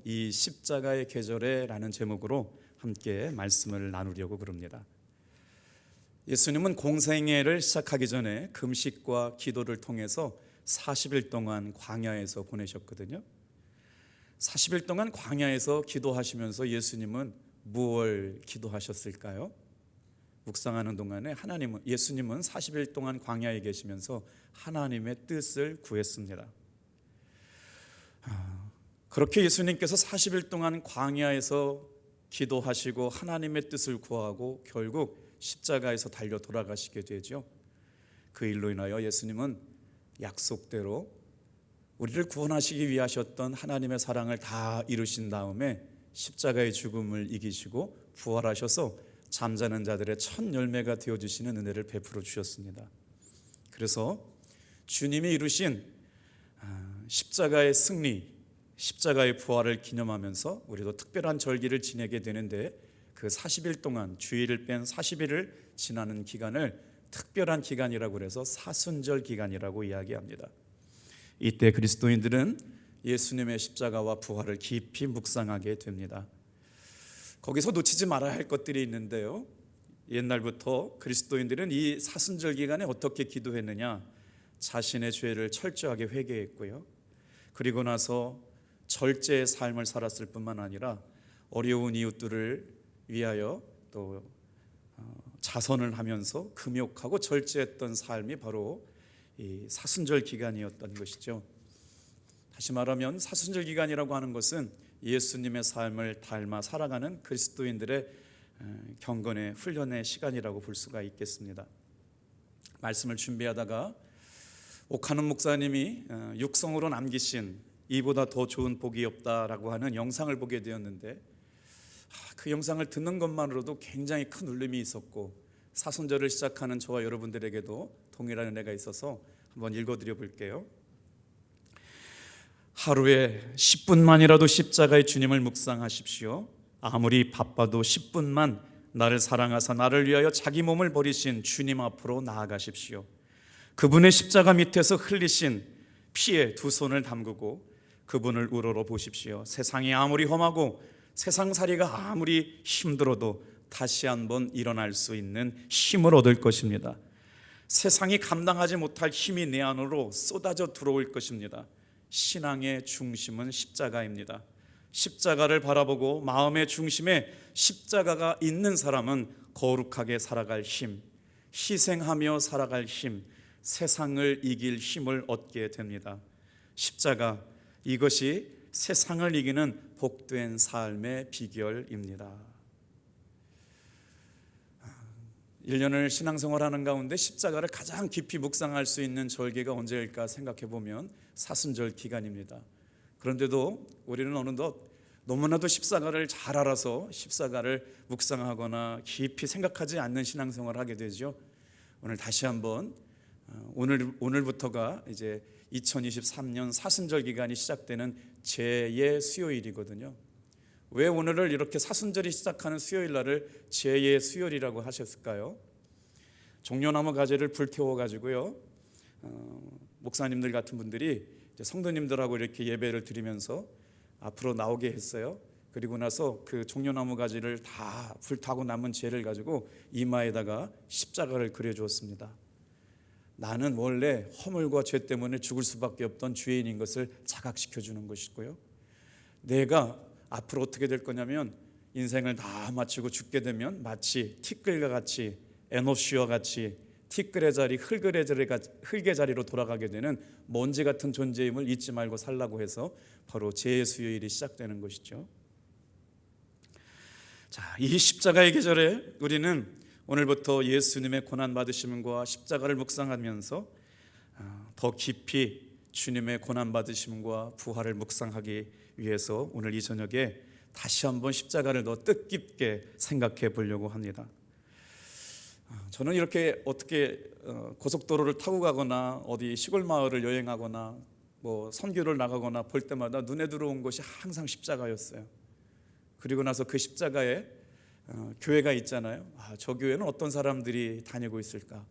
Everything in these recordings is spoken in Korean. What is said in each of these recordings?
이 십자가의 계절에라는 제목으로 함께 말씀을 나누려고 그럽니다. 예수님은 공생애를 시작하기 전에 금식과 기도를 통해서 40일 동안 광야에서 보내셨거든요. 40일 동안 광야에서 기도하시면서 예수님은 무엇을 기도하셨을까요? 묵상하는 동안에 예수님은 40일 동안 광야에 계시면서 하나님의 뜻을 구했습니다. 그렇게 예수님께서 40일 동안 광야에서 기도하시고 하나님의 뜻을 구하고 결국 십자가에서 달려 돌아가시게 되죠. 그 일로 인하여 예수님은 약속대로 우리를 구원하시기 위하셨던 하나님의 사랑을 다 이루신 다음에 십자가의 죽음을 이기시고 부활하셔서 잠자는 자들의 첫 열매가 되어주시는 은혜를 베풀어 주셨습니다. 그래서 주님이 이루신 십자가의 승리, 십자가의 부활을 기념하면서 우리도 특별한 절기를 지내게 되는데, 그 40일 동안 주일을 뺀 40일을 지나는 기간을 특별한 기간이라고 해서 사순절 기간이라고 이야기합니다. 이때 그리스도인들은 예수님의 십자가와 부활을 깊이 묵상하게 됩니다. 거기서 놓치지 말아야 할 것들이 있는데요, 옛날부터 그리스도인들은 이 사순절 기간에 어떻게 기도했느냐, 자신의 죄를 철저하게 회개했고요, 그리고 나서 절제의 삶을 살았을 뿐만 아니라 어려운 이웃들을 위하여 또 자선을 하면서 금욕하고 절제했던 삶이 바로 이 사순절 기간이었던 것이죠. 다시 말하면 사순절 기간이라고 하는 것은 예수님의 삶을 닮아 살아가는 그리스도인들의 경건의 훈련의 시간이라고 볼 수가 있겠습니다. 말씀을 준비하다가 옥하는 목사님이 육성으로 남기신 이보다 더 좋은 복이 없다라고 하는 영상을 보게 되었는데, 그 영상을 듣는 것만으로도 굉장히 큰 울림이 있었고 사순절을 시작하는 저와 여러분들에게도 동일한 은혜가 있어서 한번 읽어드려 볼게요. 하루에 10분만이라도 십자가의 주님을 묵상하십시오. 아무리 바빠도 10분만 나를 사랑하사 나를 위하여 자기 몸을 버리신 주님 앞으로 나아가십시오. 그분의 십자가 밑에서 흘리신 피에 두 손을 담그고 그분을 우러러 보십시오. 세상이 아무리 험하고 세상살이가 아무리 힘들어도 다시 한번 일어날 수 있는 힘을 얻을 것입니다. 세상이 감당하지 못할 힘이 내 안으로 쏟아져 들어올 것입니다. 신앙의 중심은 십자가입니다. 십자가를 바라보고 마음의 중심에 십자가가 있는 사람은 거룩하게 살아갈 힘, 희생하며 살아갈 힘, 세상을 이길 힘을 얻게 됩니다. 십자가, 이것이 세상을 이기는 복된 삶의 비결입니다. 1년을 신앙생활하는 가운데 십자가를 가장 깊이 묵상할 수 있는 절기가 언제일까 생각해 보면 사순절 기간입니다. 그런데도 우리는 어느덧 너무나도 십자가를 잘 알아서 십자가를 묵상하거나 깊이 생각하지 않는 신앙생활을 하게 되죠. 오늘 다시 한번 오늘부터가 이제 2023년 사순절 기간이 시작되는 제2의 수요일이거든요. 왜 오늘을 이렇게 사순절이 시작하는 수요일 날을 제2의 수요일이라고 하셨을까요? 종려나무 가지를 불태워 가지고요, 목사님들 같은 분들이 성도님들하고 이렇게 예배를 드리면서 앞으로 나오게 했어요. 그리고 나서 그 종려나무 가지를 다 불타고 남은 재를 가지고 이마에다가 십자가를 그려주었습니다. 나는 원래 허물과 죄 때문에 죽을 수밖에 없던 죄인인 것을 자각시켜주는 것이고요, 내가 앞으로 어떻게 될 거냐면 인생을 다 마치고 죽게 되면 마치 티끌과 같이, 에노시와 같이 티끌의 자리, 흙의 자리로 돌아가게 되는 먼지 같은 존재임을 잊지 말고 살라고 해서 바로 제2수요일이 시작되는 것이죠. 자, 이 십자가의 계절에 우리는 오늘부터 예수님의 고난받으심과 십자가를 묵상하면서 더 깊이 주님의 고난받으심과 부활을 묵상하기 위해서 오늘 이 저녁에 다시 한번 십자가를 더 뜻깊게 생각해 보려고 합니다. 저는 이렇게 어떻게 고속도로를 타고 가거나 어디 시골 마을을 여행하거나 뭐 선교를 나가거나 볼 때마다 눈에 들어온 것이 항상 십자가였어요. 그리고 나서 그 십자가에 교회가 있잖아요. 저 교회는 어떤 사람들이 다니고 있을까?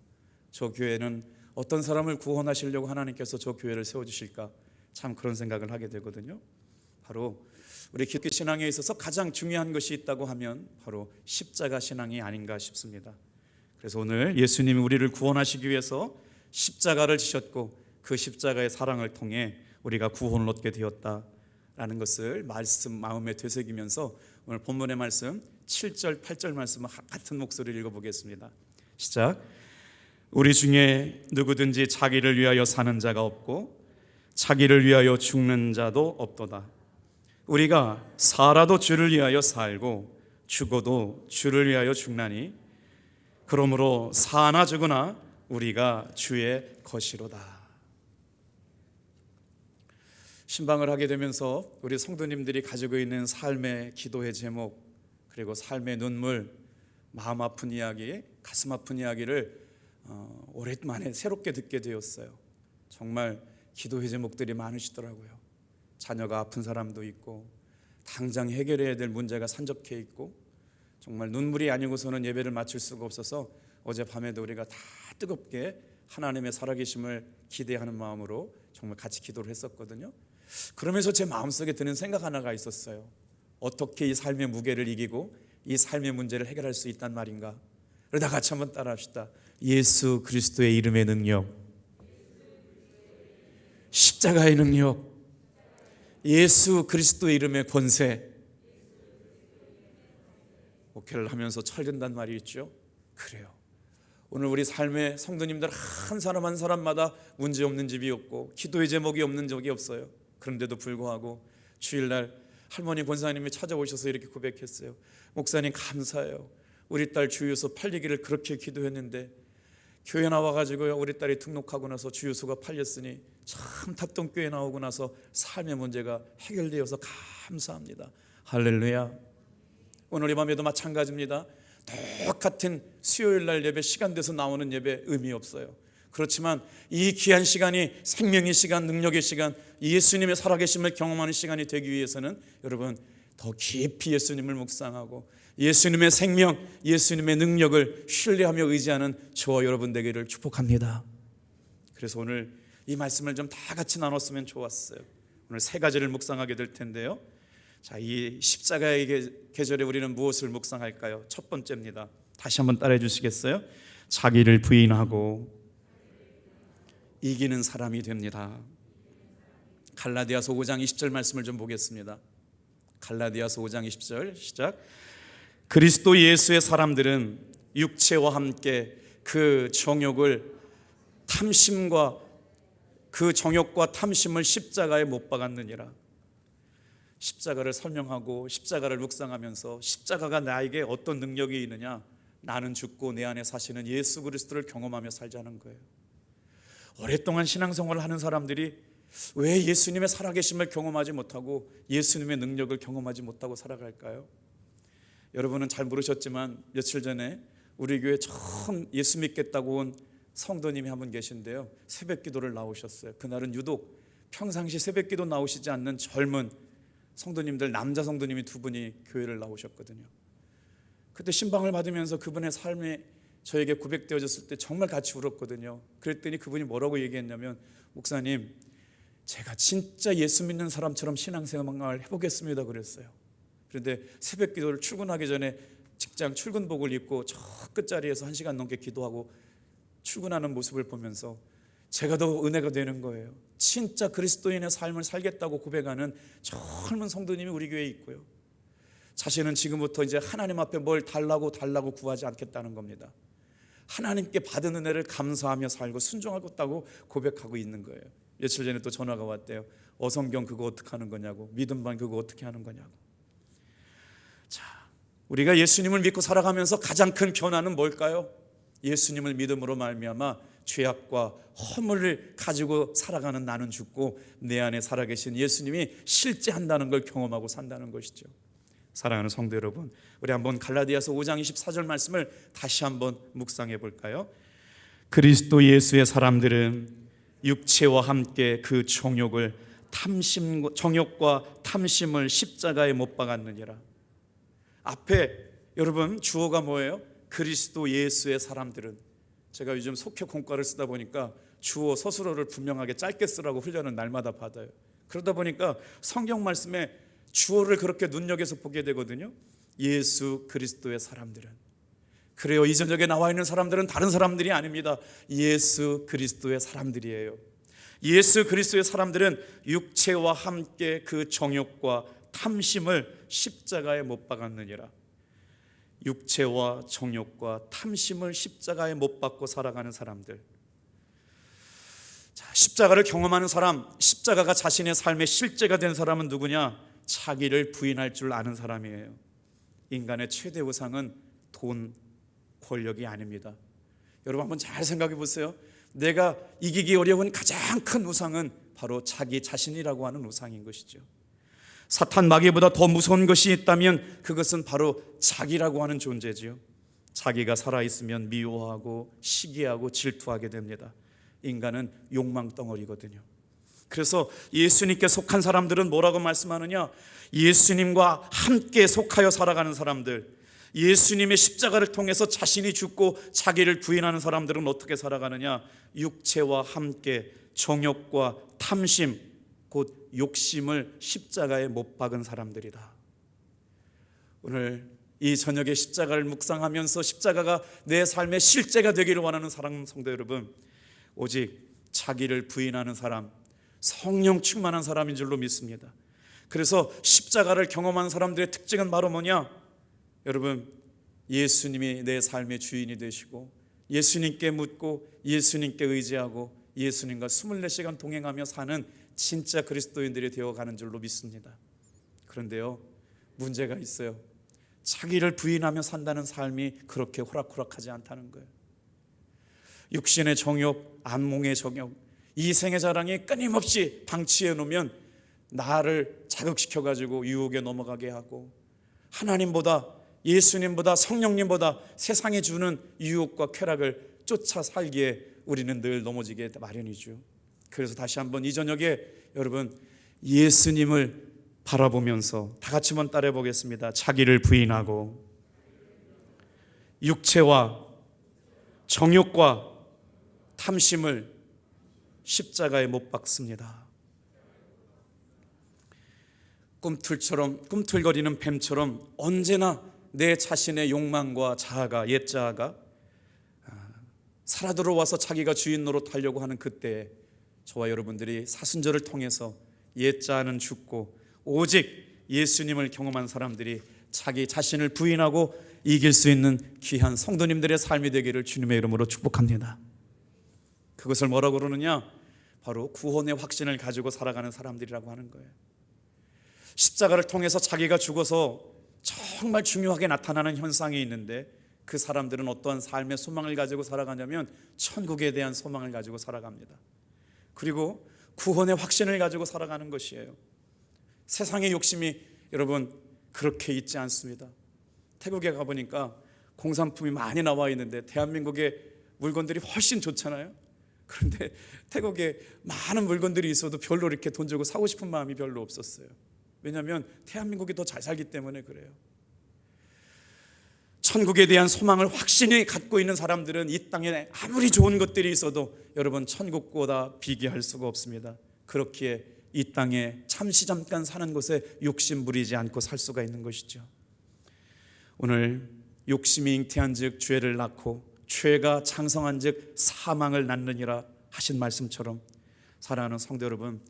저 교회는 어떤 사람을 구원하시려고 하나님께서 저 교회를 세워주실까? 참 그런 생각을 하게 되거든요. 바로 우리 기독교 신앙에 있어서 가장 중요한 것이 있다고 하면 바로 십자가 신앙이 아닌가 싶습니다. 그래서 오늘 예수님이 우리를 구원하시기 위해서 십자가를 지셨고 그 십자가의 사랑을 통해 우리가 구원을 얻게 되었다라는 것을 말씀 마음에 되새기면서 오늘 본문의 말씀 7절 8절 말씀을 같은 목소리를 읽어보겠습니다. 시작. 우리 중에 누구든지 자기를 위하여 사는 자가 없고 자기를 위하여 죽는 자도 없도다. 우리가 살아도 주를 위하여 살고 죽어도 주를 위하여 죽나니 그러므로 사나 죽으나 우리가 주의 것이로다. 신방을 하게 되면서 우리 성도님들이 가지고 있는 삶의 기도의 제목, 그리고 삶의 눈물, 마음 아픈 이야기, 가슴 아픈 이야기를 오랜만에 새롭게 듣게 되었어요. 정말 기도의 제목들이 많으시더라고요. 자녀가 아픈 사람도 있고 당장 해결해야 될 문제가 산적해 있고 정말 눈물이 아니고서는 예배를 마칠 수가 없어서 어젯밤에도 우리가 다 뜨겁게 하나님의 살아계심을 기대하는 마음으로 정말 같이 기도를 했었거든요. 그러면서 제 마음속에 드는 생각 하나가 있었어요. 어떻게 이 삶의 무게를 이기고 이 삶의 문제를 해결할 수 있단 말인가. 그러다 같이 한번 따라합시다. 예수 그리스도의 이름의 능력, 십자가의 능력, 예수 그리스도의 이름의 권세. 목회를 하면서 철든단 말이 있죠. 그래요. 오늘 우리 삶의 성도님들 한 사람 한 사람마다 문제 없는 집이 없고 기도의 제목이 없는 적이 없어요. 그런데도 불구하고 주일날 할머니 권사님이 찾아오셔서 이렇게 고백했어요. 목사님 감사해요. 우리 딸 주유소 팔리기를 그렇게 기도했는데 교회 나와가지고요, 우리 딸이 등록하고 나서 주유소가 팔렸으니 참 탑동교회 나오고 나서 삶의 문제가 해결되어서 감사합니다. 할렐루야. 오늘 이 밤에도 마찬가지입니다. 똑같은 수요일날 예배 시간 돼서 나오는 예배 의미 없어요. 그렇지만 이 귀한 시간이 생명의 시간, 능력의 시간, 예수님의 살아계심을 경험하는 시간이 되기 위해서는 여러분 더 깊이 예수님을 묵상하고 예수님의 생명, 예수님의 능력을 신뢰하며 의지하는 저와 여러분 되기를 축복합니다. 그래서 오늘 이 말씀을 좀 다 같이 나눴으면 좋았어요. 오늘 세 가지를 묵상하게 될 텐데요. 자, 이 십자가의 계절에 우리는 무엇을 묵상할까요? 첫 번째입니다. 다시 한번 따라해 주시겠어요? 자기를 부인하고 이기는 사람이 됩니다. 갈라디아서 5장 20절 말씀을 좀 보겠습니다. 갈라디아서 5장 20절 시작. 그리스도 예수의 사람들은 육체와 함께 그 정욕과 탐심을 십자가에 못 박았느니라. 십자가를 설명하고 십자가를 묵상하면서 십자가가 나에게 어떤 능력이 있느냐, 나는 죽고 내 안에 사시는 예수 그리스도를 경험하며 살자는 거예요. 오랫동안 신앙생활을 하는 사람들이 왜 예수님의 살아계심을 경험하지 못하고 예수님의 능력을 경험하지 못하고 살아갈까요? 여러분은 잘 모르셨지만 며칠 전에 우리 교회 처음 예수 믿겠다고 온 성도님이 한 분 계신데요, 새벽기도를 나오셨어요. 그날은 유독 평상시 새벽기도 나오시지 않는 젊은 성도님들, 남자 성도님이 두 분이 교회를 나오셨거든요. 그때 신방을 받으면서 그분의 삶이 저에게 고백되어졌을 때 정말 같이 울었거든요. 그랬더니 그분이 뭐라고 얘기했냐면, 목사님 제가 진짜 예수 믿는 사람처럼 신앙생활을 해보겠습니다 그랬어요. 그런데 새벽기도를 출근하기 전에 직장 출근복을 입고 저 끝자리에서 1시간 넘게 기도하고 출근하는 모습을 보면서 제가 더 은혜가 되는 거예요. 진짜 그리스도인의 삶을 살겠다고 고백하는 젊은 성도님이 우리 교회에 있고요. 자신은 지금부터 이제 하나님 앞에 뭘 달라고 구하지 않겠다는 겁니다. 하나님께 받은 은혜를 감사하며 살고 순종하겠다고 고백하고 있는 거예요. 며칠 전에 또 전화가 왔대요. 어성경 그거 어떻게 하는 거냐고, 믿음반 그거 어떻게 하는 거냐고. 자, 우리가 예수님을 믿고 살아가면서 가장 큰 변화는 뭘까요? 예수님을 믿음으로 말미암아 죄악과 허물을 가지고 살아가는 나는 죽고 내 안에 살아계신 예수님이 실제 한다는 걸 경험하고 산다는 것이죠. 사랑하는 성도 여러분, 우리 한번 갈라디아서 5장 24절 말씀을 다시 한번 묵상해 볼까요? 그리스도 예수의 사람들은 육체와 함께 그 정욕과 탐심을 십자가에 못 박았느니라. 앞에 여러분 주어가 뭐예요? 그리스도 예수의 사람들은. 제가 요즘 속해 공과를 쓰다 보니까 주어 서술어를 분명하게 짧게 쓰라고 훈련을 날마다 받아요. 그러다 보니까 성경 말씀에 주어를 그렇게 눈여겨서 보게 되거든요. 예수 그리스도의 사람들은. 그래요. 이 저녁에 나와 있는 사람들은 다른 사람들이 아닙니다. 예수 그리스도의 사람들이에요. 예수 그리스도의 사람들은 육체와 함께 그 정욕과 탐심을 십자가에 못 박았느니라. 육체와 정욕과 탐심을 십자가에 못 박고 살아가는 사람들. 자, 십자가를 경험하는 사람, 십자가가 자신의 삶의 실제가 된 사람은 누구냐? 자기를 부인할 줄 아는 사람이에요. 인간의 최대 우상은 돈, 권력이 아닙니다. 여러분 한번 잘 생각해 보세요. 내가 이기기 어려운 가장 큰 우상은 바로 자기 자신이라고 하는 우상인 것이죠. 사탄 마귀보다 더 무서운 것이 있다면 그것은 바로 자기라고 하는 존재지요. 자기가 살아있으면 미워하고 시기하고 질투하게 됩니다. 인간은 욕망 덩어리거든요. 그래서 예수님께 속한 사람들은 뭐라고 말씀하느냐? 예수님과 함께 속하여 살아가는 사람들, 예수님의 십자가를 통해서 자신이 죽고 자기를 부인하는 사람들은 어떻게 살아가느냐? 육체와 함께 정욕과 탐심, 곧 욕심을 십자가에 못 박은 사람들이다. 오늘 이 저녁에 십자가를 묵상하면서 십자가가 내 삶의 실제가 되기를 원하는 사랑하는 성도 여러분, 오직 자기를 부인하는 사람, 성령 충만한 사람인 줄로 믿습니다. 그래서 십자가를 경험한 사람들의 특징은 바로 뭐냐? 여러분, 예수님이 내 삶의 주인이 되시고 예수님께 묻고 예수님께 의지하고 예수님과 24시간 동행하며 사는 진짜 그리스도인들이 되어가는 줄로 믿습니다. 그런데요, 문제가 있어요. 자기를 부인하며 산다는 삶이 그렇게 호락호락하지 않다는 거예요. 육신의 정욕, 안목의 정욕, 이생의 자랑이 끊임없이 방치해 놓으면 나를 자극시켜가지고 유혹에 넘어가게 하고, 하나님보다, 예수님보다, 성령님보다 세상에 주는 유혹과 쾌락을 쫓아 살기에 우리는 늘 넘어지게 마련이죠. 그래서 다시 한번 이 저녁에 여러분, 예수님을 바라보면서 다 같이 한번 따라해 보겠습니다. 자기를 부인하고 육체와 정욕과 탐심을 십자가에 못 박습니다. 꿈틀거리는 뱀처럼 언제나 내 자신의 욕망과 자아가, 옛 자아가 살아 들어와서 자기가 주인 노릇하려고 하는 그때에 저와 여러분들이 사순절을 통해서 옛 자아는 죽고 오직 예수님을 경험한 사람들이 자기 자신을 부인하고 이길 수 있는 귀한 성도님들의 삶이 되기를 주님의 이름으로 축복합니다. 그것을 뭐라고 그러느냐? 바로 구원의 확신을 가지고 살아가는 사람들이라고 하는 거예요. 십자가를 통해서 자기가 죽어서 정말 중요하게 나타나는 현상이 있는데, 그 사람들은 어떠한 삶의 소망을 가지고 살아가냐면 천국에 대한 소망을 가지고 살아갑니다. 그리고 구원의 확신을 가지고 살아가는 것이에요. 세상의 욕심이 여러분 그렇게 있지 않습니다. 태국에 가보니까 공산품이 많이 나와 있는데 대한민국의 물건들이 훨씬 좋잖아요. 그런데 태국에 많은 물건들이 있어도 별로 이렇게 돈 주고 사고 싶은 마음이 별로 없었어요. 왜냐하면 대한민국이 더 잘 살기 때문에 그래요. 천국에 대한 소망을 확신히 갖고 있는 사람들은 이 땅에 아무리 좋은 것들이 있어도 여러분 천국보다 비교할 수가 없습니다. 그렇기에 이 땅에 잠시 잠깐 사는 곳에 욕심 부리지 않고 살 수가 있는 것이죠. 오늘 욕심이 잉태한 즉 죄를 낳고 죄가 장성한 즉 사망을 낳느니라 하신 말씀처럼, 사랑하는 성도 여러분,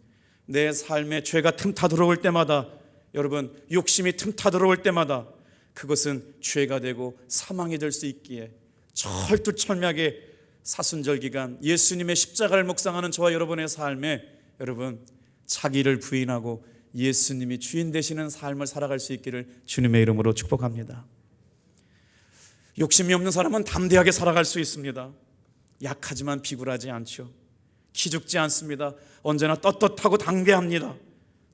내 삶에 죄가 틈타 들어올 때마다, 여러분 욕심이 틈타 들어올 때마다 그것은 죄가 되고 사망이 될 수 있기에 철두철미하게 사순절 기간 예수님의 십자가를 묵상하는 저와 여러분의 삶에 여러분 자기를 부인하고 예수님이 주인 되시는 삶을 살아갈 수 있기를 주님의 이름으로 축복합니다. 욕심이 없는 사람은 담대하게 살아갈 수 있습니다. 약하지만 비굴하지 않죠. 기죽지 않습니다. 언제나 떳떳하고 당대합니다.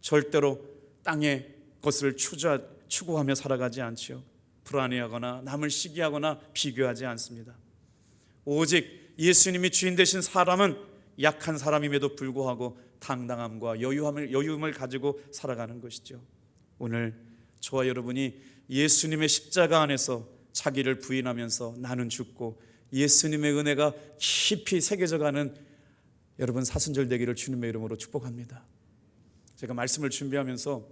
절대로 땅의 것을 추구하며 살아가지 않죠. 불안해하거나 남을 시기하거나 비교하지 않습니다. 오직 예수님이 주인 되신 사람은 약한 사람임에도 불구하고 당당함과 여유함을 가지고 살아가는 것이죠. 오늘 저와 여러분이 예수님의 십자가 안에서 자기를 부인하면서 나는 죽고 예수님의 은혜가 깊이 새겨져가는 여러분 사순절 되기를 주님의 이름으로 축복합니다. 제가 말씀을 준비하면서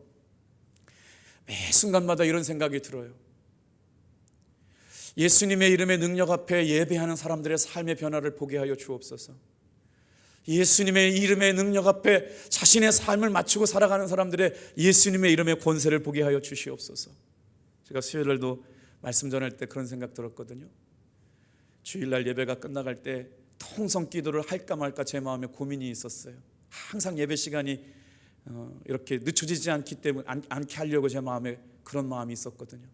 매 순간마다 이런 생각이 들어요. 예수님의 이름의 능력 앞에 예배하는 사람들의 삶의 변화를 보게 하여 주옵소서. 예수님의 이름의 능력 앞에 자신의 삶을 맞추고 살아가는 사람들의 예수님의 이름의 권세를 보게 하여 주시옵소서. 제가 수요일날도 말씀 전할 때 그런 생각 들었거든요. 주일날 예배가 끝나갈 때 통성 기도를 할까 말까 제 마음에 고민이 있었어요. 항상 예배 시간이 이렇게 늦춰지지 않게 하려고 제 마음에 그런 마음이 있었거든요.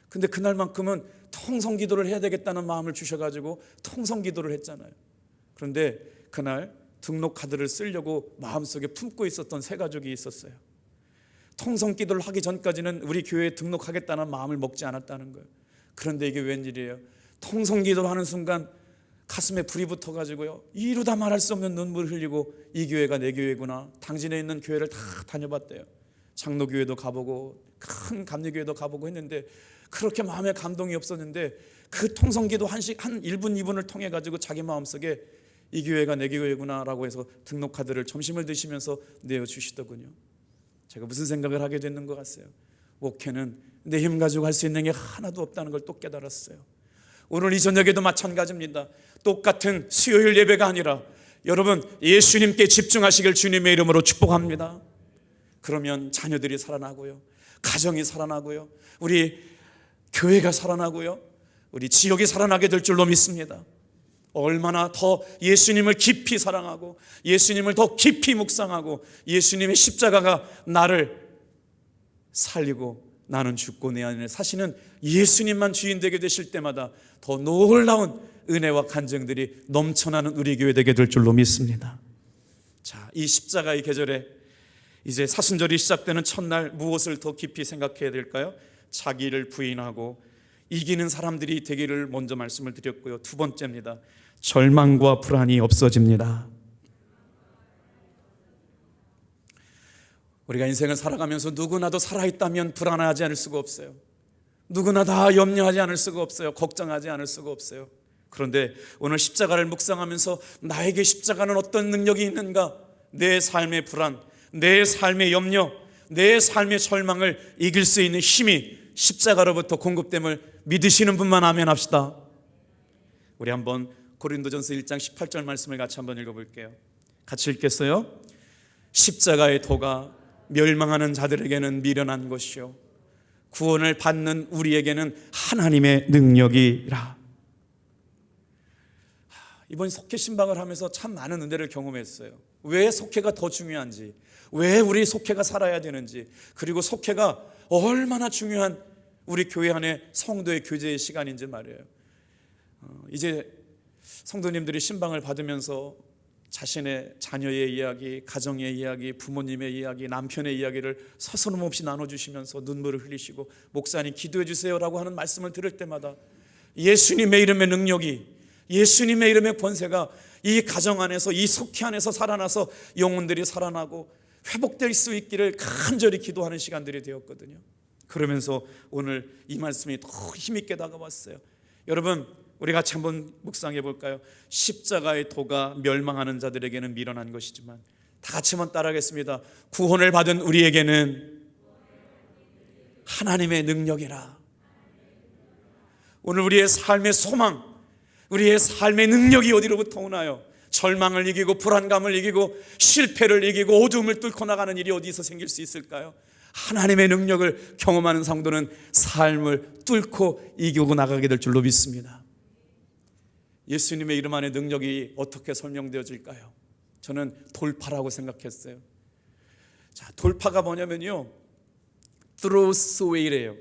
근데 그날만큼은 통성 기도를 해야 되겠다는 마음을 주셔가지고 통성 기도를 했잖아요. 그런데 그날 등록 카드를 쓰려고 마음속에 품고 있었던 세 가족이 있었어요. 통성 기도를 하기 전까지는 우리 교회에 등록하겠다는 마음을 먹지 않았다는 거예요. 그런데 이게 웬일이에요? 통성 기도를 하는 순간 가슴에 불이 붙어가지고요, 이루다 말할 수 없는 눈물을 흘리고 이 교회가 내 교회구나, 당진에 있는 교회를 다 다녀봤대요. 장로교회도 가보고 큰 감리교회도 가보고 했는데 그렇게 마음에 감동이 없었는데 그 통성기도 한 1분 2분을 통해 가지고 자기 마음속에 이 교회가 내 교회구나 라고 해서 등록카드를 점심을 드시면서 내어주시더군요. 제가 무슨 생각을 하게 됐는 것 같아요? 목회는 내 힘 가지고 할 수 있는 게 하나도 없다는 걸 또 깨달았어요. 오늘 이 저녁에도 마찬가지입니다. 똑같은 수요일 예배가 아니라 여러분 예수님께 집중하시길 주님의 이름으로 축복합니다. 그러면 자녀들이 살아나고요, 가정이 살아나고요, 우리 교회가 살아나고요, 우리 지역이 살아나게 될 줄로 믿습니다. 얼마나 더 예수님을 깊이 사랑하고 예수님을 더 깊이 묵상하고 예수님의 십자가가 나를 살리고 나는 죽고 내 안에 사시는 예수님만 주인 되게 되실 때마다 더 놀라운 은혜와 간증들이 넘쳐나는 우리 교회 되게 될 줄로 믿습니다. 자, 이 십자가의 계절에 이제 사순절이 시작되는 첫날 무엇을 더 깊이 생각해야 될까요? 자기를 부인하고 이기는 사람들이 되기를 먼저 말씀을 드렸고요. 두 번째입니다. 절망과 불안이 없어집니다. 우리가 인생을 살아가면서 누구나도 살아있다면 불안하지 않을 수가 없어요. 누구나 다 염려하지 않을 수가 없어요. 걱정하지 않을 수가 없어요. 그런데 오늘 십자가를 묵상하면서 나에게 십자가는 어떤 능력이 있는가? 내 삶의 불안, 내 삶의 염려, 내 삶의 절망을 이길 수 있는 힘이 십자가로부터 공급됨을 믿으시는 분만 아멘 합시다. 우리 한번 고린도전서 1장 18절 말씀을 같이 한번 읽어볼게요. 같이 읽겠어요? 십자가의 도가 멸망하는 자들에게는 미련한 것이요 구원을 받는 우리에게는 하나님의 능력이라. 이번 속회 신방을 하면서 참 많은 은혜를 경험했어요. 왜 속회가 더 중요한지, 왜 우리 속회가 살아야 되는지, 그리고 속회가 얼마나 중요한 우리 교회 안에 성도의 교제의 시간인지 말이에요. 이제 성도님들이 신방을 받으면서 자신의 자녀의 이야기, 가정의 이야기, 부모님의 이야기, 남편의 이야기를 서스럼없이 나눠주시면서 눈물을 흘리시고 목사님 기도해 주세요라고 하는 말씀을 들을 때마다 예수님의 이름의 능력이, 예수님의 이름의 권세가 이 가정 안에서, 이 속회 안에서 살아나서 영혼들이 살아나고 회복될 수 있기를 간절히 기도하는 시간들이 되었거든요. 그러면서 오늘 이 말씀이 더 힘있게 다가왔어요. 여러분, 우리 같이 한번 묵상해 볼까요? 십자가의 도가 멸망하는 자들에게는 미련한 것이지만, 다 같이 한번 따라하겠습니다. 구원을 받은 우리에게는 하나님의 능력이라. 오늘 우리의 삶의 소망, 우리의 삶의 능력이 어디로부터 오나요? 절망을 이기고 불안감을 이기고 실패를 이기고 어두움을 뚫고 나가는 일이 어디서 생길 수 있을까요? 하나님의 능력을 경험하는 성도는 삶을 뚫고 이기고 나가게 될 줄로 믿습니다. 예수님의 이름 안에 능력이 어떻게 설명되어질까요? 저는 돌파라고 생각했어요. 자, 돌파가 뭐냐면요, throughway래요.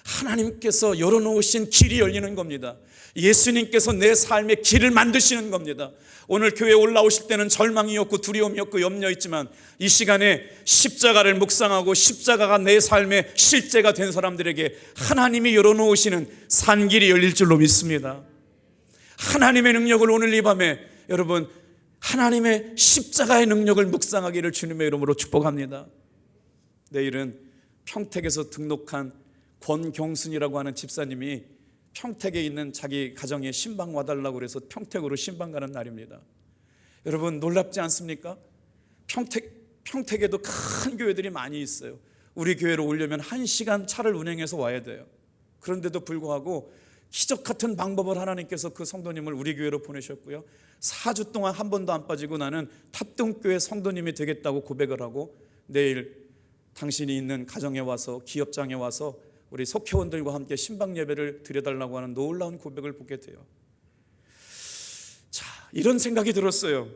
하나님께서 열어놓으신 길이 열리는 겁니다. 예수님께서 내 삶의 길을 만드시는 겁니다. 오늘 교회에 올라오실 때는 절망이 없고 두려움이 없고 염려 있지만 이 시간에 십자가를 묵상하고 십자가가 내 삶의 실제가 된 사람들에게 하나님이 열어놓으시는 산길이 열릴 줄로 믿습니다. 하나님의 능력을 오늘 이 밤에 여러분 하나님의 십자가의 능력을 묵상하기를 주님의 이름으로 축복합니다. 내일은 평택에서 등록한 권경순이라고 하는 집사님이 평택에 있는 자기 가정에 신방 와달라고 그래서 평택으로 신방 가는 날입니다. 여러분 놀랍지 않습니까? 평택에도 큰 교회들이 많이 있어요. 우리 교회로 오려면 1시간 차를 운행해서 와야 돼요. 그런데도 불구하고 기적 같은 방법을 하나님께서 그 성도님을 우리 교회로 보내셨고요, 4주 동안 한 번도 안 빠지고 나는 탑동교회 성도님이 되겠다고 고백을 하고 내일 당신이 있는 가정에 와서, 기업장에 와서 우리 속회원들과 함께 신방 예배를 드려달라고 하는 놀라운 고백을 보게 돼요. 자, 이런 생각이 들었어요.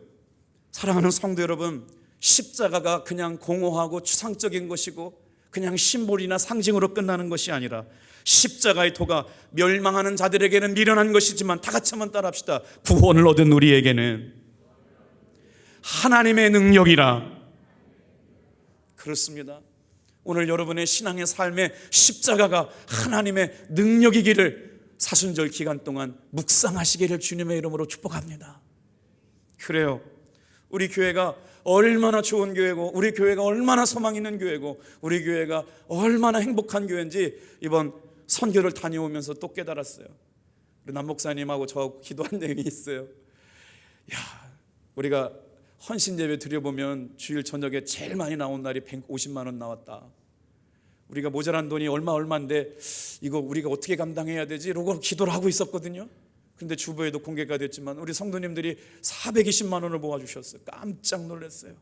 사랑하는 성도 여러분, 십자가가 그냥 공허하고 추상적인 것이고 그냥 심볼이나 상징으로 끝나는 것이 아니라 십자가의 도가 멸망하는 자들에게는 미련한 것이지만 다 같이 한번 따라합시다. 구원을 얻은 우리에게는 하나님의 능력이라. 그렇습니다. 오늘 여러분의 신앙의 삶에 십자가가 하나님의 능력이기를 사순절 기간 동안 묵상하시기를 주님의 이름으로 축복합니다. 그래요, 우리 교회가 얼마나 좋은 교회고, 우리 교회가 얼마나 소망 있는 교회고, 우리 교회가 얼마나 행복한 교회인지 이번 선교를 다녀오면서 또 깨달았어요. 우리 남 목사님하고 저하고 기도한 내용이 있어요. 우리가 헌신 예배 드려보면 주일 저녁에 제일 많이 나온 날이 150만 원 나왔다. 우리가 모자란 돈이 얼마인데 이거 우리가 어떻게 감당해야 되지? 이러고 기도를 하고 있었거든요. 그런데 주보에도 공개가 됐지만 우리 성도님들이 420만 원을 모아주셨어요. 깜짝 놀랐어요.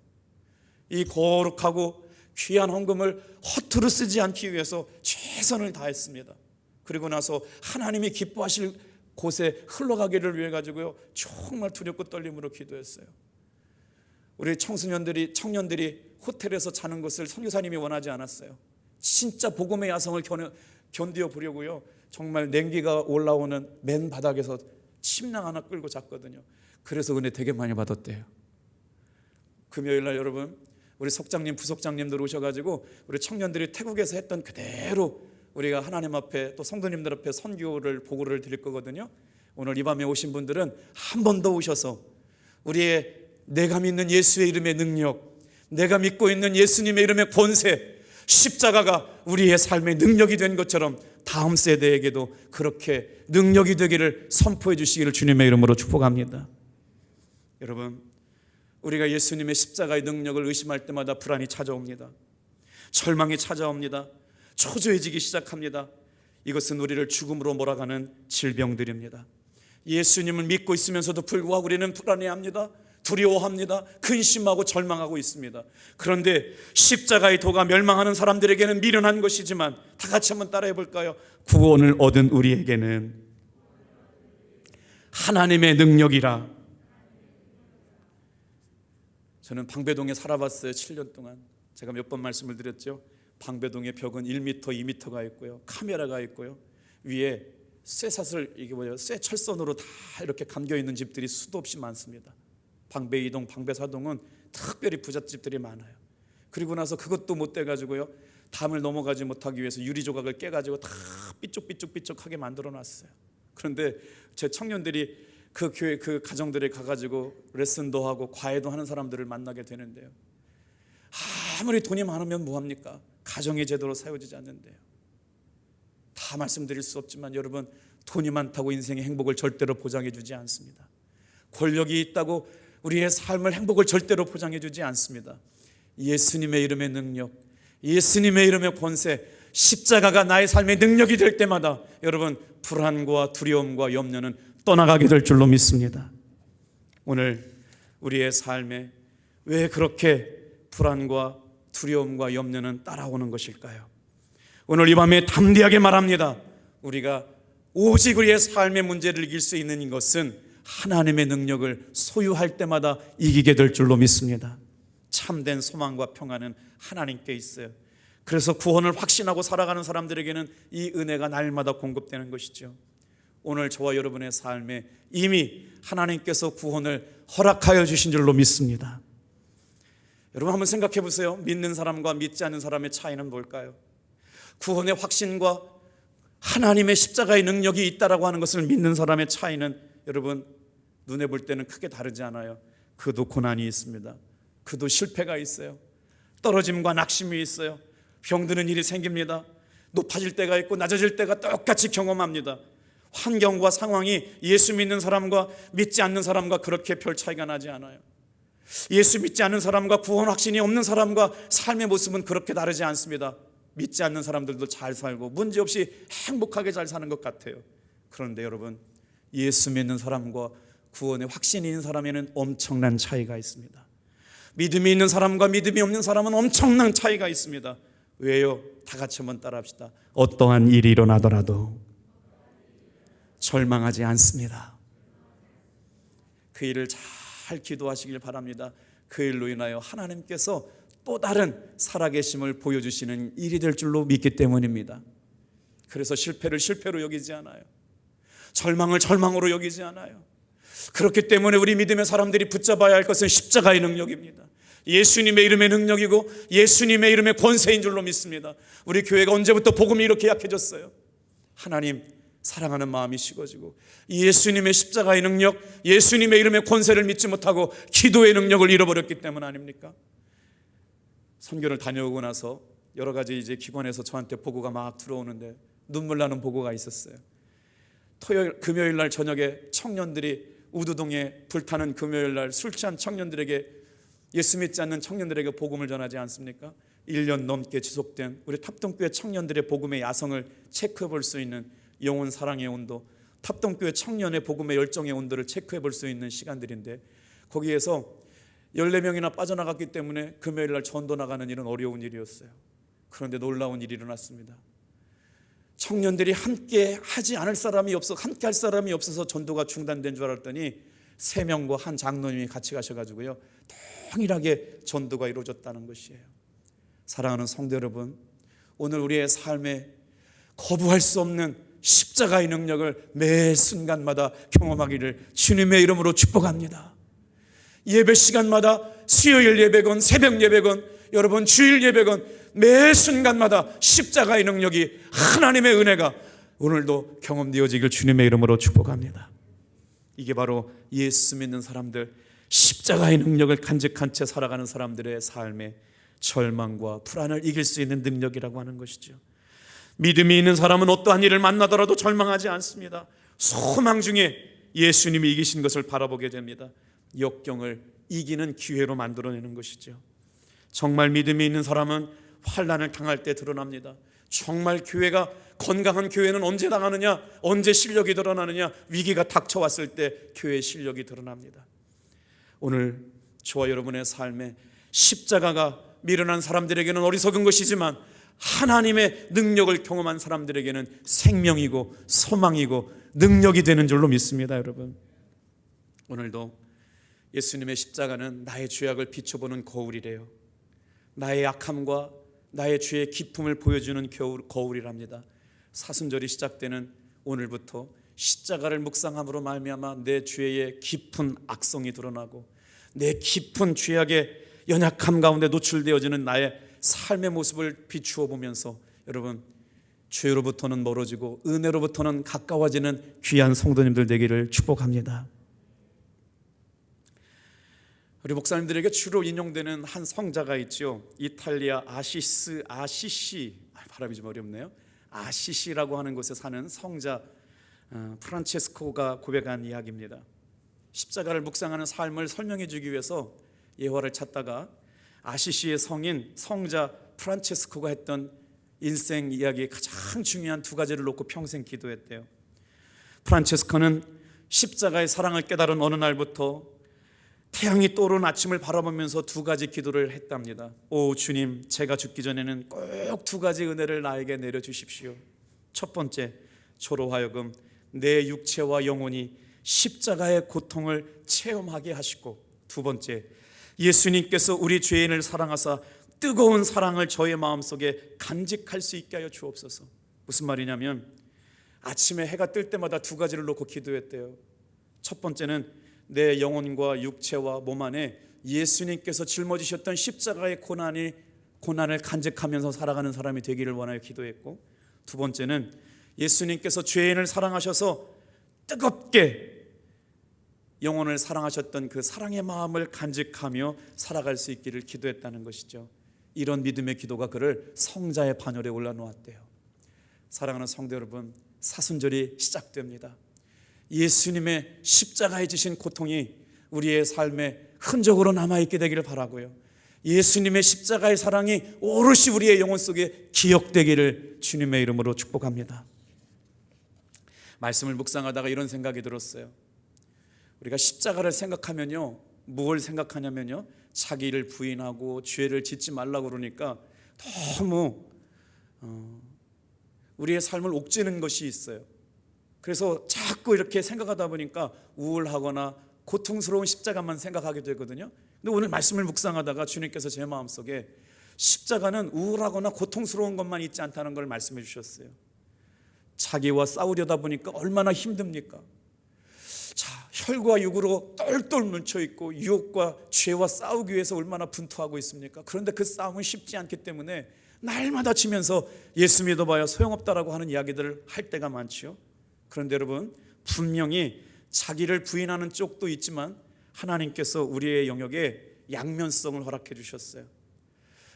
이 거룩하고 귀한 헌금을 허투루 쓰지 않기 위해서 최선을 다했습니다. 그리고 나서 하나님이 기뻐하실 곳에 흘러가기를 위해 가지고요, 정말 두렵고 떨림으로 기도했어요. 우리 청년들이 호텔에서 자는 것을 선교사님이 원하지 않았어요. 진짜 복음의 야성을 견디어 보려고요, 정말 냉기가 올라오는 맨 바닥에서 침낭 하나 끌고 잤거든요. 그래서 은혜 되게 많이 받았대요. 금요일날 여러분, 우리 석장님, 부석장님들 오셔가지고 우리 청년들이 태국에서 했던 그대로 우리가 하나님 앞에 또 성도님들 앞에 선교를 보고를 드릴 거거든요. 오늘 이 밤에 오신 분들은 한 번 더 오셔서 우리의 내가 믿는 예수의 이름의 능력, 내가 믿고 있는 예수님의 이름의 권세, 십자가가 우리의 삶의 능력이 된 것처럼 다음 세대에게도 그렇게 능력이 되기를 선포해 주시기를 주님의 이름으로 축복합니다. 여러분, 우리가 예수님의 십자가의 능력을 의심할 때마다 불안이 찾아옵니다. 절망이 찾아옵니다. 초조해지기 시작합니다. 이것은 우리를 죽음으로 몰아가는 질병들입니다. 예수님을 믿고 있으면서도 불구하고 우리는 불안해합니다. 두려워합니다. 근심하고 절망하고 있습니다. 그런데 십자가의 도가 멸망하는 사람들에게는 미련한 것이지만 다 같이 한번 따라해 볼까요? 구원을 얻은 우리에게는 하나님의 능력이라. 저는 방배동에 살아봤어요. 7년 동안. 제가 몇 번 말씀을 드렸죠. 방배동의 벽은 1m, 2m가 있고요, 카메라가 있고요, 위에 쇠사슬, 이게 뭐예요? 쇠 철선으로 다 이렇게 감겨 있는 집들이 수도 없이 많습니다. 방배이동, 방배사동은 특별히 부잣집들이 많아요. 그리고 나서 그것도 못 돼가지고요, 담을 넘어가지 못하기 위해서 유리 조각을 깨가지고 다 삐쭉삐쭉삐쭉하게 만들어 놨어요. 그런데 제 청년들이 그 교회, 그 가정들에 가가지고 레슨도 하고 과외도 하는 사람들을 만나게 되는데요, 아무리 돈이 많으면 뭐합니까? 가정이 제대로 세워지지 않는데요. 다 말씀드릴 수 없지만 여러분, 돈이 많다고 인생의 행복을 절대로 보장해 주지 않습니다. 권력이 있다고 우리의 삶을, 행복을 절대로 보장해 주지 않습니다. 예수님의 이름의 능력, 예수님의 이름의 권세, 십자가가 나의 삶의 능력이 될 때마다 여러분, 불안과 두려움과 염려는 떠나가게 될 줄로 믿습니다. 오늘 우리의 삶에 왜 그렇게 불안과 두려움과 염려는 따라오는 것일까요? 오늘 이 밤에 담대하게 말합니다. 우리가 오직 우리의 삶의 문제를 이길 수 있는 것은 하나님의 능력을 소유할 때마다 이기게 될 줄로 믿습니다. 참된 소망과 평안은 하나님께 있어요. 그래서 구원을 확신하고 살아가는 사람들에게는 이 은혜가 날마다 공급되는 것이죠. 오늘 저와 여러분의 삶에 이미 하나님께서 구원을 허락하여 주신 줄로 믿습니다. 여러분 한번 생각해 보세요. 믿는 사람과 믿지 않는 사람의 차이는 뭘까요? 구원의 확신과 하나님의 십자가의 능력이 있다라고 하는 것을 믿는 사람의 차이는 여러분, 눈에 볼 때는 크게 다르지 않아요. 그도 고난이 있습니다. 그도 실패가 있어요. 떨어짐과 낙심이 있어요. 병드는 일이 생깁니다. 높아질 때가 있고 낮아질 때가 똑같이 경험합니다. 환경과 상황이 예수 믿는 사람과 믿지 않는 사람과 그렇게 별 차이가 나지 않아요. 예수 믿지 않는 사람과 구원 확신이 없는 사람과 삶의 모습은 그렇게 다르지 않습니다. 믿지 않는 사람들도 잘 살고 문제없이 행복하게 잘 사는 것 같아요. 그런데 여러분, 예수 믿는 사람과 구원의 확신이 있는 사람에는 엄청난 차이가 있습니다. 믿음이 있는 사람과 믿음이 없는 사람은 엄청난 차이가 있습니다. 왜요? 다 같이 한번 따라합시다. 어떠한 일이 일어나더라도 절망하지 않습니다. 그 일을 잘 기도하시길 바랍니다. 그 일로 인하여 하나님께서 또 다른 살아계심을 보여주시는 일이 될 줄로 믿기 때문입니다. 그래서 실패를 실패로 여기지 않아요. 절망을 절망으로 여기지 않아요. 그렇기 때문에 우리 믿음의 사람들이 붙잡아야 할 것은 십자가의 능력입니다. 예수님의 이름의 능력이고 예수님의 이름의 권세인 줄로 믿습니다. 우리 교회가 언제부터 복음이 이렇게 약해졌어요? 하나님 사랑하는 마음이 식어지고 예수님의 십자가의 능력, 예수님의 이름의 권세를 믿지 못하고 기도의 능력을 잃어버렸기 때문 아닙니까? 선교를 다녀오고 나서 여러 가지 이제 기관에서 저한테 보고가 막 들어오는데 눈물 나는 보고가 있었어요. 금요일 날 저녁에 청년들이 우두동에 불타는 금요일 날 술 취한 청년들에게, 예수 믿지 않는 청년들에게 복음을 전하지 않습니까? 1년 넘게 지속된 우리 탑동교회 청년들의 복음의 야성을 체크해 볼 수 있는 영혼 사랑의 온도, 탑동교회 청년의 복음의 열정의 온도를 체크해 볼 수 있는 시간들인데, 거기에서 14명이나 빠져나갔기 때문에 금요일 날 전도 나가는 일은 어려운 일이었어요. 그런데 놀라운 일이 일어났습니다. 청년들이 함께 하지 않을 사람이 없어, 함께 할 사람이 없어서 전도가 중단된 줄 알았더니 3명과 한 장로님이 같이 가셔가지고요, 동일하게 전도가 이루어졌다는 것이에요. 사랑하는 성도 여러분, 오늘 우리의 삶에 거부할 수 없는 십자가의 능력을 매 순간마다 경험하기를 주님의 이름으로 축복합니다. 예배 시간마다, 수요일 예배건 새벽 예배건 여러분 주일 예배건 매 순간마다 십자가의 능력이, 하나님의 은혜가 오늘도 경험되어지길 주님의 이름으로 축복합니다. 이게 바로 예수 믿는 사람들, 십자가의 능력을 간직한 채 살아가는 사람들의 삶의 절망과 불안을 이길 수 있는 능력이라고 하는 것이죠. 믿음이 있는 사람은 어떠한 일을 만나더라도 절망하지 않습니다. 소망 중에 예수님이 이기신 것을 바라보게 됩니다. 역경을 이기는 기회로 만들어내는 것이죠. 정말 믿음이 있는 사람은 환난을 당할 때 드러납니다. 정말 교회가, 건강한 교회는 언제 당하느냐, 언제 실력이 드러나느냐, 위기가 닥쳐왔을 때 교회의 실력이 드러납니다. 오늘 저와 여러분의 삶에 십자가가 미련한 사람들에게는 어리석은 것이지만 하나님의 능력을 경험한 사람들에게는 생명이고 소망이고 능력이 되는 줄로 믿습니다. 여러분, 오늘도 예수님의 십자가는 나의 죄악을 비춰보는 거울이래요. 나의 약함과 나의 죄의 기품을 보여주는 거울이랍니다. 사순절이 시작되는 오늘부터 십자가를 묵상함으로 말미암아 내 죄의 깊은 악성이 드러나고 내 깊은 죄악의 연약함 가운데 노출되어지는 나의 삶의 모습을 비추어 보면서 여러분, 죄로부터는 멀어지고 은혜로부터는 가까워지는 귀한 성도님들 되기를 축복합니다. 우리 목사님들에게 주로 인용되는 한 성자가 있죠. 이탈리아 아시시, 발음이 좀 어렵네요. 아시시라고 하는 곳에 사는 성자 프란체스코가 고백한 이야기입니다. 십자가를 묵상하는 삶을 설명해 주기 위해서 예화를 찾다가 아시시의 성인 성자 프란체스코가 했던 인생 이야기의 가장 중요한 2가지를 놓고 평생 기도했대요. 프란체스코는 십자가의 사랑을 깨달은 어느 날부터 태양이 떠오르는 아침을 바라보면서 2가지 기도를 했답니다. 오 주님, 제가 죽기 전에는 꼭 2가지 은혜를 나에게 내려주십시오. 첫 번째, 저로 하여금 내 육체와 영혼이 십자가의 고통을 체험하게 하시고, 2번째, 예수님께서 우리 죄인을 사랑하사 뜨거운 사랑을 저의 마음속에 간직할 수 있게 하여 주옵소서. 무슨 말이냐면 아침에 해가 뜰 때마다 2가지를 놓고 기도했대요. 첫 번째는 내 영혼과 육체와 몸 안에 예수님께서 짊어지셨던 십자가의 고난을 간직하면서 살아가는 사람이 되기를 원하여 기도했고, 2번째는 예수님께서 죄인을 사랑하셔서 뜨겁게 영혼을 사랑하셨던 그 사랑의 마음을 간직하며 살아갈 수 있기를 기도했다는 것이죠. 이런 믿음의 기도가 그를 성자의 반열에 올라놓았대요. 사랑하는 성도 여러분, 사순절이 시작됩니다. 예수님의 십자가에 지신 고통이 우리의 삶에 흔적으로 남아있게 되기를 바라고요. 예수님의 십자가의 사랑이 오롯이 우리의 영혼 속에 기억되기를 주님의 이름으로 축복합니다. 말씀을 묵상하다가 이런 생각이 들었어요. 우리가 십자가를 생각하면요, 뭘 생각하냐면요, 자기를 부인하고 죄를 짓지 말라고 그러니까 너무 우리의 삶을 옥죄는 것이 있어요. 그래서 자꾸 이렇게 생각하다 보니까 우울하거나 고통스러운 십자가만 생각하게 되거든요. 근데 오늘 말씀을 묵상하다가 주님께서 제 마음속에 십자가는 우울하거나 고통스러운 것만 있지 않다는 걸 말씀해 주셨어요. 자기와 싸우려다 보니까 얼마나 힘듭니까? 자, 혈과 육으로 똘똘 뭉쳐있고 유혹과 죄와 싸우기 위해서 얼마나 분투하고 있습니까? 그런데 그 싸움은 쉽지 않기 때문에 날마다 지면서 예수 믿어봐야 소용없다라고 하는 이야기들을 할 때가 많지요. 그런데 여러분, 분명히 자기를 부인하는 쪽도 있지만 하나님께서 우리의 영역에 양면성을 허락해 주셨어요.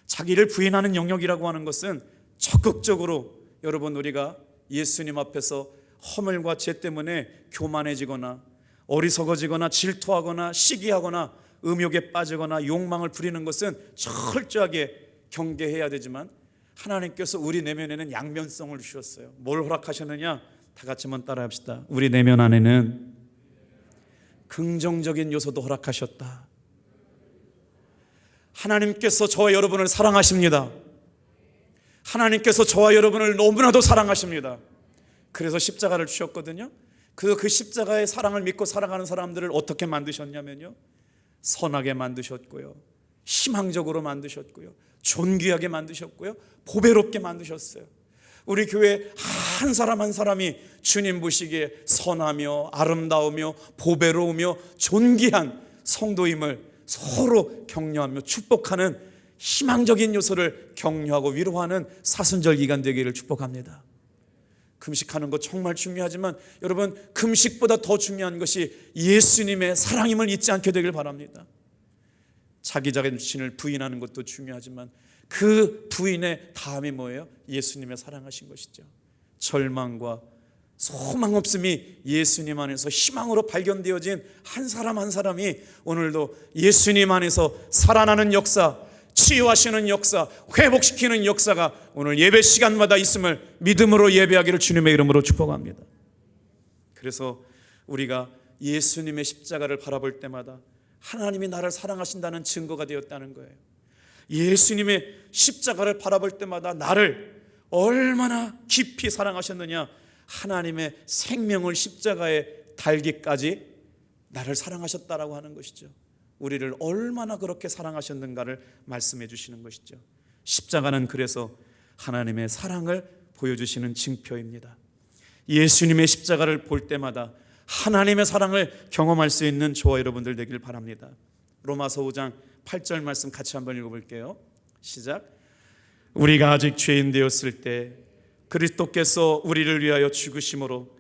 자기를 부인하는 영역이라고 하는 것은 적극적으로 여러분, 우리가 예수님 앞에서 허물과 죄 때문에 교만해지거나 어리석어지거나 질투하거나 시기하거나 음욕에 빠지거나 욕망을 부리는 것은 철저하게 경계해야 되지만 하나님께서 우리 내면에는 양면성을 주셨어요. 뭘 허락하셨느냐? 다 같이 한번 따라합시다. 우리 내면 안에는 긍정적인 요소도 허락하셨다. 하나님께서 저와 여러분을 사랑하십니다. 하나님께서 저와 여러분을 너무나도 사랑하십니다. 그래서 십자가를 주셨거든요. 그 십자가의 사랑을 믿고 살아가는 사람들을 어떻게 만드셨냐면요, 선하게 만드셨고요, 희망적으로 만드셨고요, 존귀하게 만드셨고요, 보배롭게 만드셨어요. 우리 교회 한 사람 한 사람이 주님 보시기에 선하며 아름다우며 보배로우며 존귀한 성도임을 서로 격려하며 축복하는 희망적인 요소를 격려하고 위로하는 사순절 기간 되기를 축복합니다. 금식하는 거 정말 중요하지만 여러분, 금식보다 더 중요한 것이 예수님의 사랑임을 잊지 않게 되길 바랍니다. 자기 자신을 부인하는 것도 중요하지만 그 부인의 다음이 뭐예요? 예수님의 사랑하신 것이죠. 절망과 소망 없음이 예수님 안에서 희망으로 발견되어진 한 사람 한 사람이 오늘도 예수님 안에서 살아나는 역사, 치유하시는 역사, 회복시키는 역사가 오늘 예배 시간마다 있음을 믿음으로 예배하기를 주님의 이름으로 축복합니다. 그래서 우리가 예수님의 십자가를 바라볼 때마다 하나님이 나를 사랑하신다는 증거가 되었다는 거예요. 예수님의 십자가를 바라볼 때마다 나를 얼마나 깊이 사랑하셨느냐, 하나님의 생명을 십자가에 달기까지 나를 사랑하셨다라고 하는 것이죠. 우리를 얼마나 그렇게 사랑하셨는가를 말씀해 주시는 것이죠. 십자가는 그래서 하나님의 사랑을 보여주시는 징표입니다. 예수님의 십자가를 볼 때마다 하나님의 사랑을 경험할 수 있는 저와 여러분들 되길 바랍니다. 로마서 5장 8절 말씀 같이 한번 읽어볼게요. 시작. 우리가 아직 죄인 되었을 때 그리스도께서 우리를 위하여 죽으심으로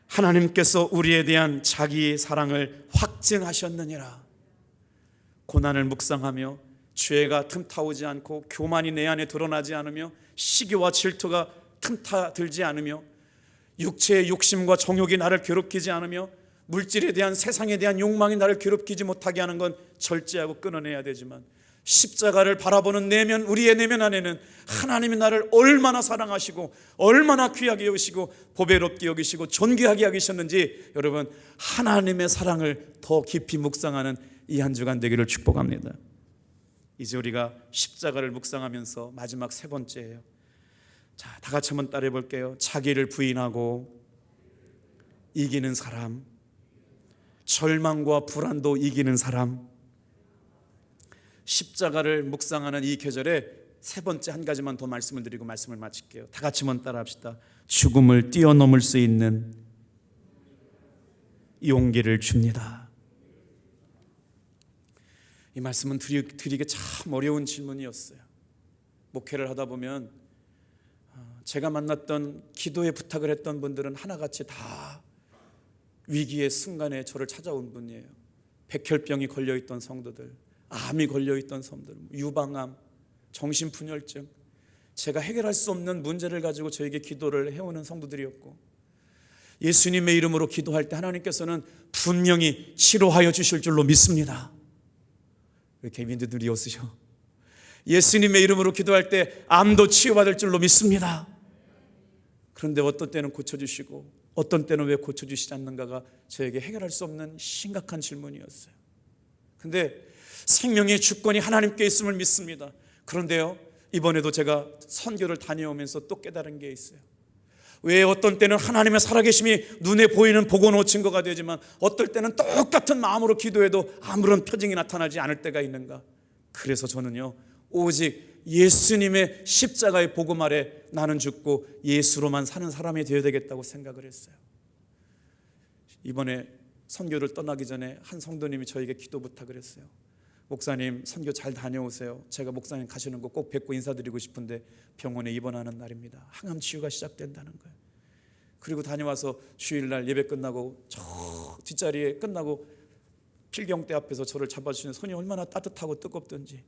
하나님께서 우리에 대한 자기의 사랑을 확증하셨느니라. 고난을 묵상하며 죄가 틈타오지 않고 교만이 내 안에 드러나지 않으며 시기와 질투가 틈타들지 않으며 육체의 욕심과 정욕이 나를 괴롭히지 않으며 물질에 대한 세상에 대한 욕망이 나를 괴롭히지 못하게 하는 건 절제하고 끊어내야 되지만 십자가를 바라보는 내면, 우리의 내면 안에는 하나님이 나를 얼마나 사랑하시고 얼마나 귀하게 여기시고 보배롭게 여기시고 존귀하게 여기셨는지 여러분, 하나님의 사랑을 더 깊이 묵상하는 이 한 주간 되기를 축복합니다. 이제 우리가 십자가를 묵상하면서 마지막 세 번째예요. 자, 다 같이 한번 따라해 볼게요. 자기를 부인하고 이기는 사람, 절망과 불안도 이기는 사람. 십자가를 묵상하는 이 계절에 세 번째 한 가지만 더 말씀을 드리고 말씀을 마칠게요. 다 같이 한번 따라합시다. 죽음을 뛰어넘을 수 있는 용기를 줍니다. 이 말씀은 드리기 참 어려운 질문이었어요. 목회를 하다 보면 제가 만났던 기도에 부탁을 했던 분들은 하나같이 다 위기의 순간에 저를 찾아온 분이에요. 백혈병이 걸려있던 성도들, 암이 걸려있던 성도들, 유방암, 정신분열증, 제가 해결할 수 없는 문제를 가지고 저에게 기도를 해오는 성도들이었고, 예수님의 이름으로 기도할 때 하나님께서는 분명히 치료하여 주실 줄로 믿습니다. 왜 개민들이 웃으셔? 예수님의 이름으로 기도할 때 암도 치유받을 줄로 믿습니다. 그런데 어떤 때는 고쳐주시고 어떤 때는 왜 고쳐주시지 않는가가 저에게 해결할 수 없는 심각한 질문이었어요. 그런데 생명의 주권이 하나님께 있음을 믿습니다. 그런데요, 이번에도 제가 선교를 다녀오면서 또 깨달은 게 있어요. 왜 어떤 때는 하나님의 살아계심이 눈에 보이는 보고노 증거가 되지만 어떨 때는 똑같은 마음으로 기도해도 아무런 표징이 나타나지 않을 때가 있는가? 그래서 저는요, 오직 예수님의 십자가의 복음 아래 나는 죽고 예수로만 사는 사람이 되어야 되겠다고 생각을 했어요. 이번에 선교를 떠나기 전에 한 성도님이 저에게 기도 부탁을 했어요. 목사님, 선교 잘 다녀오세요. 제가 목사님 가시는 거 꼭 뵙고 인사드리고 싶은데 병원에 입원하는 날입니다. 항암 치유가 시작된다는 거예요. 그리고 다녀와서 주일날 예배 끝나고 저 뒷자리에 끝나고 필경대 앞에서 저를 잡아주시는 손이 얼마나 따뜻하고 뜨겁던지,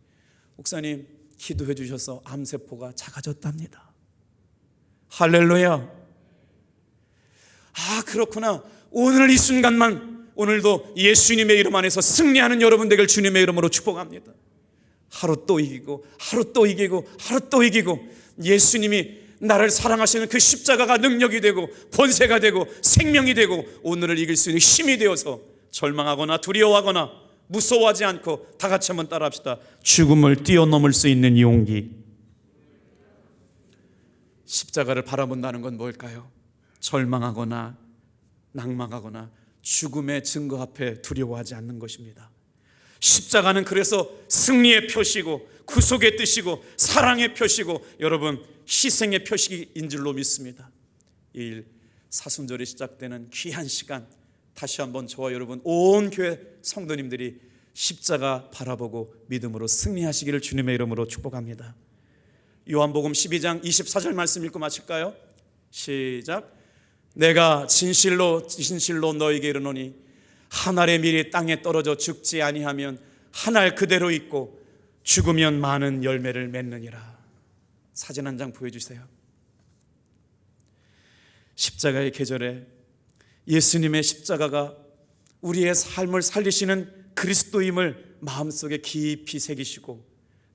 목사님 기도해 주셔서 암세포가 작아졌답니다. 할렐루야. 아, 그렇구나. 오늘 이 순간만, 오늘도 예수님의 이름 안에서 승리하는 여러분 되길 주님의 이름으로 축복합니다. 하루 또 이기고 하루 또 이기고 하루 또 이기고, 예수님이 나를 사랑하시는 그 십자가가 능력이 되고 권세가 되고 생명이 되고 오늘을 이길 수 있는 힘이 되어서 절망하거나 두려워하거나 무서워하지 않고, 다 같이 한번 따라합시다. 죽음을 뛰어넘을 수 있는 용기. 십자가를 바라본다는 건 뭘까요? 절망하거나 낭망하거나 죽음의 증거 앞에 두려워하지 않는 것입니다. 십자가는 그래서 승리의 표시고 구속의 뜻이고 사랑의 표시고 여러분 희생의 표시인 줄로 믿습니다. 이 일 사순절이 시작되는 귀한 시간, 다시 한번 저와 여러분 온 교회 성도님들이 십자가 바라보고 믿음으로 승리하시기를 주님의 이름으로 축복합니다. 요한복음 12장 24절 말씀 읽고 마칠까요? 시작. 내가 진실로 진실로 너에게 이르노니 한 알의 밀이 땅에 떨어져 죽지 아니하면 한 알 그대로 있고 죽으면 많은 열매를 맺느니라. 사진 한 장 보여주세요. 십자가의 계절에 예수님의 십자가가 우리의 삶을 살리시는 그리스도임을 마음속에 깊이 새기시고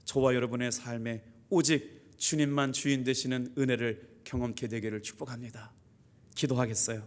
저와 여러분의 삶에 오직 주님만 주인 되시는 은혜를 경험케 되기를 축복합니다. 기도하겠어요.